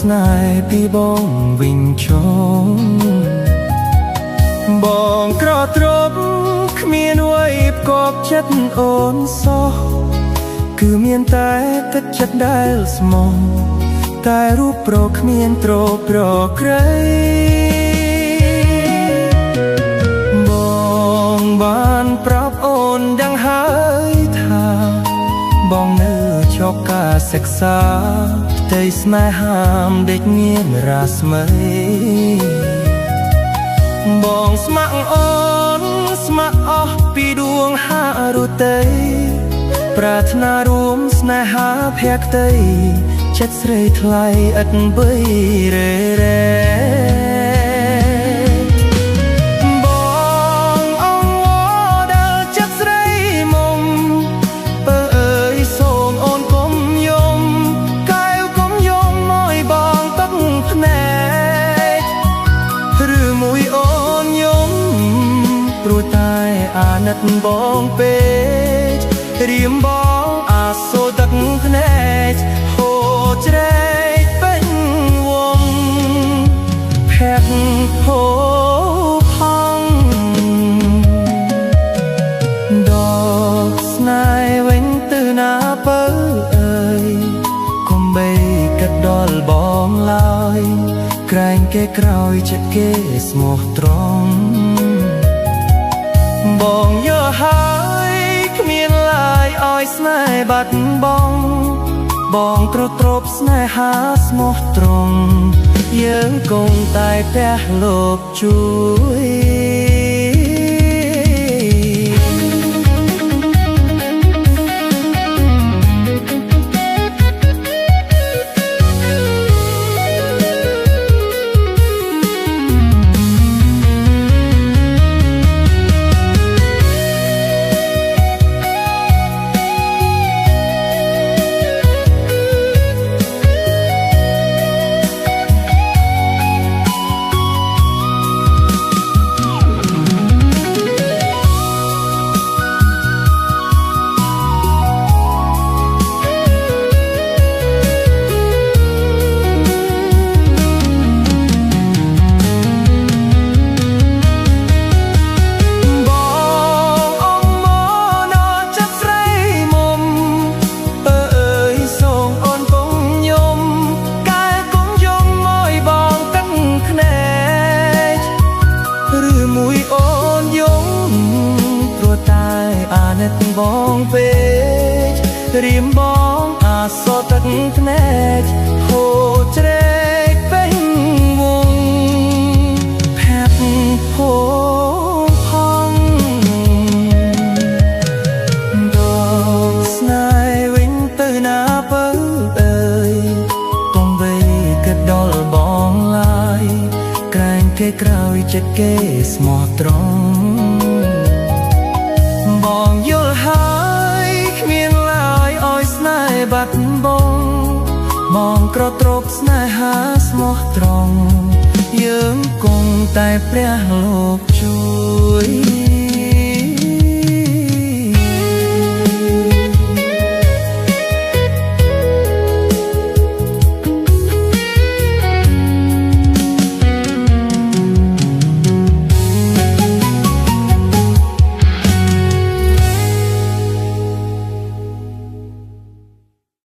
ស្នេហ៍ពីបងវិញចុងបងក្រទ្រពគ្មានអ្វីផ្គប់ចិត្តអូនសោះគឺមានតែទឹកចិត្តដែលស្មោះតែរូបប្រគ្មានត្រប្រក្រៃបងបានប្រាប់អូនយ៉ាងហើយថាបងនៅជោគការសិក្សាផ្ទៃស្នេហាដេកងៀនរាស្មីបងស្ម័គ្រអូនស្ម័គ្រអស់ពីដួងហារុតីប្រាថ្នារួមស្នេហាភក្តីចិត្តស្រីថ្លៃឥតបីរេរេបងអងដែលចិត្តស្រីមុំបើអើយសូមអូនកុំយំកែវកុំយំមកបងទឹកភ្នែកឬមួយអូនយំព្រោះតែអាណិតបងពេករៀមបងអាសូរទឹកភ្នែកហូរជ្រែកពេញវងភ័ក្រហូរផង់ដកស្នេហ៍វិញទៅណាបើអើយកុំបីកាត់ដល់បងឡើយក្រែងគេក្រោយចិត្តគេស្មោះត្រង់បងយកហើយគ្មានឡើយឲ្យស្នេហ៍បាត់បង់បងទ្រពស្នេហាស្មោះត្រង់យើងគង់តែផ្ទះលោកជួយបងពេករៀមបងអាសទឹកភ្នែកហូរជ្រែកពេញវងភ័ក្រហូរផង់ដកស្នេហ៍វិញទៅណាបើអើយកុំបីគិតដល់បងឡើយក្រែងគេក្រោយចិត្តគេស្មោះត្រង់បងយល់ហើយគ្មានឡើយឲ្យស្នេហ៍បាត់បង់បងក្រទ្រពស្នេហាស្មោះត្រង់យើងគង់តែព្រះលោកជួយ